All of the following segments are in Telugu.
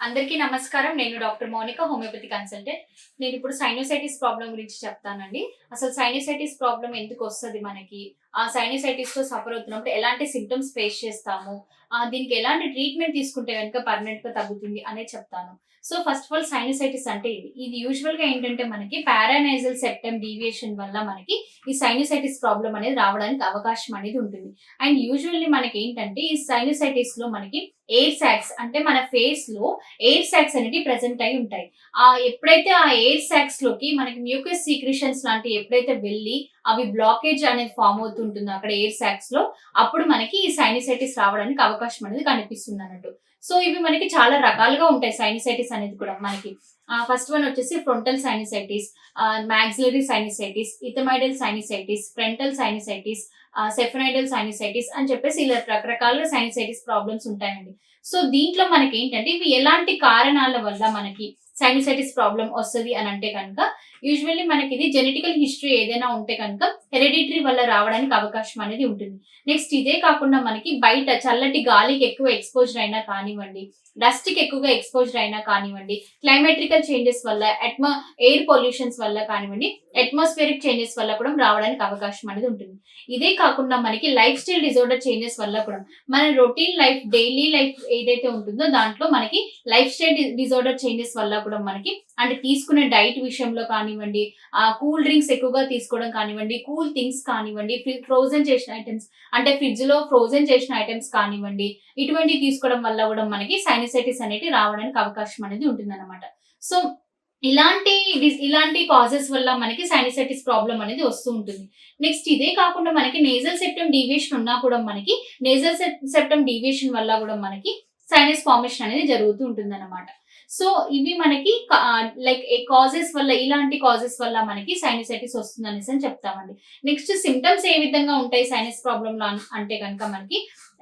అందరికీ నమస్కారం. నేను డాక్టర్ మౌనిక, హోమియోపతి కన్సల్టెంట్. నేను ఇప్పుడు సైనోసైటిస్ ప్రాబ్లమ్ గురించి చెప్తానండి. అసలు సైనోసైటిస్ ప్రాబ్లమ్ ఎందుకొస్తది మనకి? ఆ సైనోసైటిస్‌తో సఫర్ అవుతున్నప్పుడు ఎలాంటి సింప్టమ్స్ ఫేస్ చేస్తాము? దీనికి ఎలాంటి ట్రీట్మెంట్ తీసుకుంటే గనుక పర్మనెంట్‌గా తగ్గుతుంది అనేది చెప్తాను. So, first of all sinusitis అంటే ఇది. ఇది యూజువల్‌గా ఏంటంటే మనకి పారానైజల్ సెప్టమ్ డీవియేషన్ వల్ల మనకి ఈ సైనోసైటిస్ ప్రాబ్లమ్ అనేది రావడానికి అవకాశం అనేది ఉంటుంది. అండ్ యూజువల్లీ మనకేంటంటే ఈ సైనోసైటిస్‌లో మనకి ఎయిర్ సాక్స్ అంటే మన ఫేస్‌లో ఎయిర్ సాక్స్ అనేటివి ప్రెజెంట్ అయి ఉంటాయి. ఎప్పుడైతే ఆ ఎయిర్ సాక్స్ లోకి మనకి మ్యూకస్ సీక్రెషన్స్ లాంటివి ఎప్పుడైతే వెళ్ళి అవి బ్లాకేజ్ అనేది ఫార్మ్ అవుతుంటుందో అక్కడ ఎయిర్ సాక్స్ లో, అప్పుడు మనకి ఈ సైనసైటిస్ రావడానికి అవకాశం అనేది కనిపిస్తుంది అన్నట్టు. సో ఇవి మనకి చాలా రకాలుగా ఉంటాయి. సైనసైటిస్ అనేది కూడా మనకి ఫస్ట్ వన్ వచ్చేసి frontal sinusitis, maxillary sinusitis, ethmoidal sinusitis, frontal sinusitis, sphenoidal sinusitis అని చెప్పేసి ఇలా రకరకాలుగా సైనసైటిస్ ప్రాబ్లమ్స్ ఉంటాయండి. సో దీంట్లో మనకి ఏంటంటే ఇవి ఎలాంటి కారణాల వల్ల మనకి సైనసైటిస్ ప్రాబ్లమ్ వస్తది అని అంటే కనుక, యూజువల్లీ మనకి ఇది జెనెటికల్ హిస్టరీ ఏదైనా ఉంటే కనుక హెరిడిటరీ వల్ల రావడానికి అవకాశం అనేది ఉంటుంది. నెక్స్ట్ ఇదే కాకుండా మనకి బయట చల్లటి గాలికి ఎక్కువ ఎక్స్‌పోజర్ అయినా కానివ్వండి, డస్ట్ కి ఎక్కువగా ఎక్స్‌పోజర్ అయినా కానివ్వండి, క్లైమాట్రికల్ చేంజెస్ వల్ల, ఎయిర్ పొల్యూషన్స్ వల్ల కానివ్వండి, అట్మాస్ఫియరిక్ చేంజెస్ వల్ల కూడా రావడానికి అవకాశం అనేది ఉంటుంది. ఇదే కాకుండా మనకి లైఫ్ స్టైల్ డిజార్డర్ చేంజెస్ వల్ల కూడా, మన రొటీన్ లైఫ్, డైలీ లైఫ్ ఏదైతే ఉంటుందో దాంట్లో మనకి లైఫ్ స్టైల్ డిజార్డర్ చేంజెస్ వల్ల కూడా మనకి, అంటే తీసుకునే డైట్ విషయంలో కానివ్వండి, కూల్ డ్రింక్స్ ఎక్కువగా తీసుకోవడం కానివ్వండి, కూల్ థింగ్స్ కానివ్వండి, ఫ్రోజన్ చేసిన ఐటమ్స్ అంటే ఫ్రిడ్జ్ లో ఫ్రోజన్ చేసిన ఐటమ్స్ కానివ్వండి, ఇటువంటివి తీసుకోవడం వల్ల కూడా మనకి సైనసైటిస్ అనేది రావడానికి అవకాశం అనేది ఉంటుందన్నమాట. సో ఇలాంటి కాజెస్ వల్ల మనకి సైనసైటిస్ ప్రాబ్లమ్ అనేది వస్తూ ఉంటుంది. నెక్స్ట్ ఇదే కాకుండా మనకి నేజల్ సెప్టమ్ డీవియేషన్ ఉన్నా కూడా మనకి నేజల్ సెప్టమ్ డీవియేషన్ వల్ల కూడా మనకి సైనస్ ఫార్మేషన్ అనేది జరుగుతూ ఉంటుందన్నమాట. సో ఇవి మనకి లైక్ కాజెస్ వల్ల, ఇలాంటి కాజెస్ వల్ల మనకి సైనసైటిస్ వస్తుంది అనేసి అని చెప్తామండి. నెక్స్ట్ సిమ్టమ్స్ ఏ విధంగా ఉంటాయి సైనస్ ప్రాబ్లమ్ లో అంటే కనుక మనకి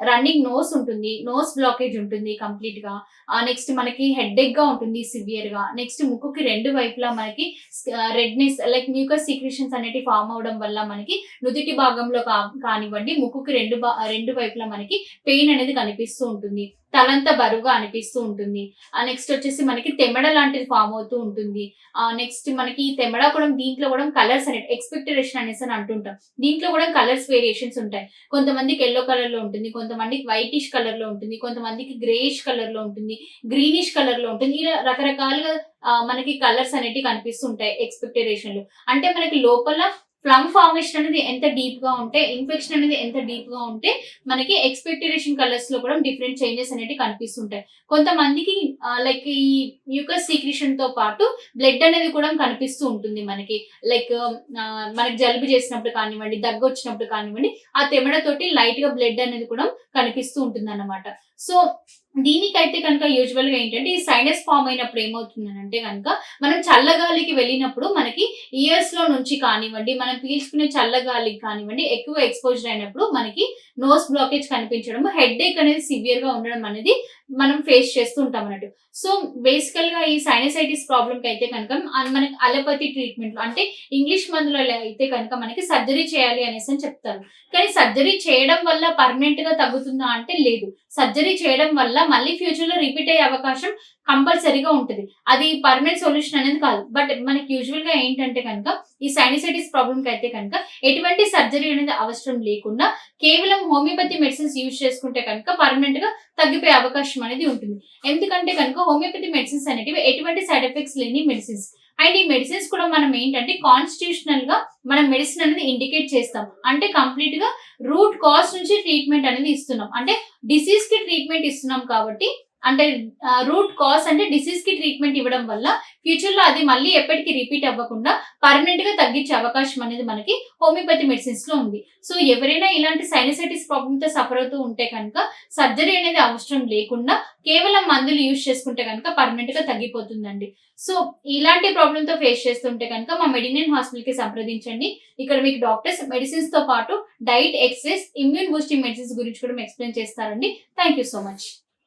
రన్నింగ్ నోస్ ఉంటుంది, నోస్ బ్లాకేజ్ ఉంటుంది కంప్లీట్ గా. నెక్స్ట్ మనకి హెడ్ఏక్ గా ఉంటుంది సివియర్ గా. నెక్స్ట్ ముక్కుకి రెండు వైపులా మనకి రెడ్నెస్ లైక్ మ్యూకస్ సీక్రెషన్స్ అనేవి ఫామ్ అవడం వల్ల మనకి నుదిటి భాగంలో కానివ్వండి, ముక్కుకి రెండు వైపులా మనకి పెయిన్ అనేది కనిపిస్తూ ఉంటుంది. తలంతా బరువుగా అనిపిస్తూ ఉంటుంది. నెక్స్ట్ వచ్చేసి మనకి తెమ్మడ లాంటిది ఫామ్ అవుతూ ఉంటుంది. నెక్స్ట్ మనకి ఈ తెమ్మడ కూడా, దీంట్లో కూడా కలర్స్ అనేవి ఎక్స్పెక్టరేషన్ అనేసి అని అంటుంటాం. దీంట్లో కూడా కలర్స్ వేరియేషన్స్ ఉంటాయి. కొంతమందికి ఎల్లో కలర్ లో ఉంటుంది, కొంతమందికి వైటిష్ కలర్ లో ఉంటుంది, కొంతమందికి గ్రేయిష్ కలర్ లో ఉంటుంది, గ్రీనిష్ కలర్ లో ఉంటుంది. ఇలా రకరకాలుగా మనకి కలర్స్ అనేవి కనిపిస్తుంటాయి ఎక్స్పెక్టరేషన్ లో. అంటే మనకి లోపల ఫ్లమ్ ఫార్మేషన్ అనేది ఎంత డీప్ గా ఉంటే, ఇన్ఫెక్షన్ అనేది ఎంత డీప్ గా ఉంటే మనకి ఎక్స్పెక్టరేషన్ కలర్స్ లో కూడా డిఫరెంట్ చేంజెస్ అనేవి కనిపిస్తుంటాయి. కొంతమందికి లైక్ ఈ మ్యూకస్ సీక్రెషన్ తో పాటు బ్లడ్ అనేది కూడా కనిపిస్తూ ఉంటుంది మనకి. లైక్ మనకి జలుబు చేసినప్పుడు కానివ్వండి, దగ్గు వచ్చినప్పుడు కానివ్వండి, ఆ తెమడతోటి లైట్ గా బ్లడ్ అనేది కూడా కనిపిస్తూ ఉంటుంది అన్నమాట. సో దీనికైతే కనుక యూజువల్ గా ఏంటంటే ఈ సైనస్ ఫామ్ అయినప్పుడు ఏమవుతుంది అంటే కనుక, మనం చల్లగాలికి వెళ్ళినప్పుడు మనకి ఇయర్స్ లో నుంచి కానివ్వండి, మనం పీల్చుకునే చల్లగాలికి కానివ్వండి ఎక్కువ ఎక్స్పోజర్ అయినప్పుడు మనకి నోస్ బ్లాకేజ్ కనిపించడం, హెడ్ ఏక్ అనేది సివియర్ గా ఉండడం అనేది మనం ఫేస్ చేస్తూ ఉంటాం అన్నట్టు. సో బేసికల్ గా ఈ సైనసైటిస్ ప్రాబ్లమ్ కి అయితే కనుక మనకి అలోపతి ట్రీట్మెంట్ అంటే ఇంగ్లీష్ మందులో అయితే కనుక మనకి సర్జరీ చేయాలి అనేసి అని చెప్తారు. కానీ సర్జరీ చేయడం వల్ల పర్మనెంట్ గా తగ్గుతుందా అంటే లేదు. సర్జరీ చేయడం వల్ల మళ్ళీ ఫ్యూచర్ లో రిపీట్ అయ్యే అవకాశం కంపల్సరీగా ఉంటుంది. అది పర్మనెంట్ సొల్యూషన్ అనేది కాదు. బట్ మనకి యూజువల్ గా ఏంటంటే కనుక ఈ సైనసైటిస్ ప్రాబ్లమ్ కి అయితే కనుక ఎటువంటి సర్జరీ అనేది అవసరం లేకుండా కేవలం హోమియోపతి మెడిసిన్స్ యూజ్ చేసుకుంటే కనుక పర్మనెంట్ గా తగ్గిపోయే అవకాశం అనేది ఉంటుంది. ఎందుకంటే కనుక హోమియోపతి మెడిసిన్స్ అనేటివి ఎటువంటి సైడ్ ఎఫెక్ట్స్ లేని మెడిసిన్స్. అండ్ ఈ మెడిసిన్స్ కూడా మనం ఏంటంటే కాన్స్టిట్యూషనల్ గా మనం మెడిసిన్ అనేది ఇండికేట్ చేస్తాం. అంటే కంప్లీట్ గా రూట్ కాజ్ నుంచి ట్రీట్మెంట్ అనేది ఇస్తున్నాం. అంటే డిసీజ్ కి ట్రీట్మెంట్ ఇస్తున్నాం కాబట్టి, అంటే రూట్ కాజ్ అంటే డిసీజ్ కి ట్రీట్మెంట్ ఇవ్వడం వల్ల ఫ్యూచర్ లో అది మళ్ళీ ఎప్పటికీ రిపీట్ అవ్వకుండా పర్మనెంట్ గా తగ్గించే అవకాశం అనేది మనకి హోమియోపతి మెడిసిన్స్ లో ఉంది. సో ఎవరైనా ఇలాంటి సైనసైటిస్ ప్రాబ్లమ్ తో సఫర్ అవుతూ ఉంటే కనుక సర్జరీ అనేది అవసరం లేకుండా కేవలం మందులు యూజ్ చేసుకుంటే కనుక పర్మనెంట్ గా తగ్గిపోతుందండి. సో ఇలాంటి ప్రాబ్లమ్ తో ఫేస్ చేస్తుంటే కనుక మా మెడినైన్ హాస్పిటల్ కి సంప్రదించండి. ఇక్కడ మీకు డాక్టర్స్ మెడిసిన్స్ తో పాటు diet, exercise, immune boosting medicines గురించి కూడా ఎక్స్ప్లెయిన్ చేస్తారండి. Thank you so much.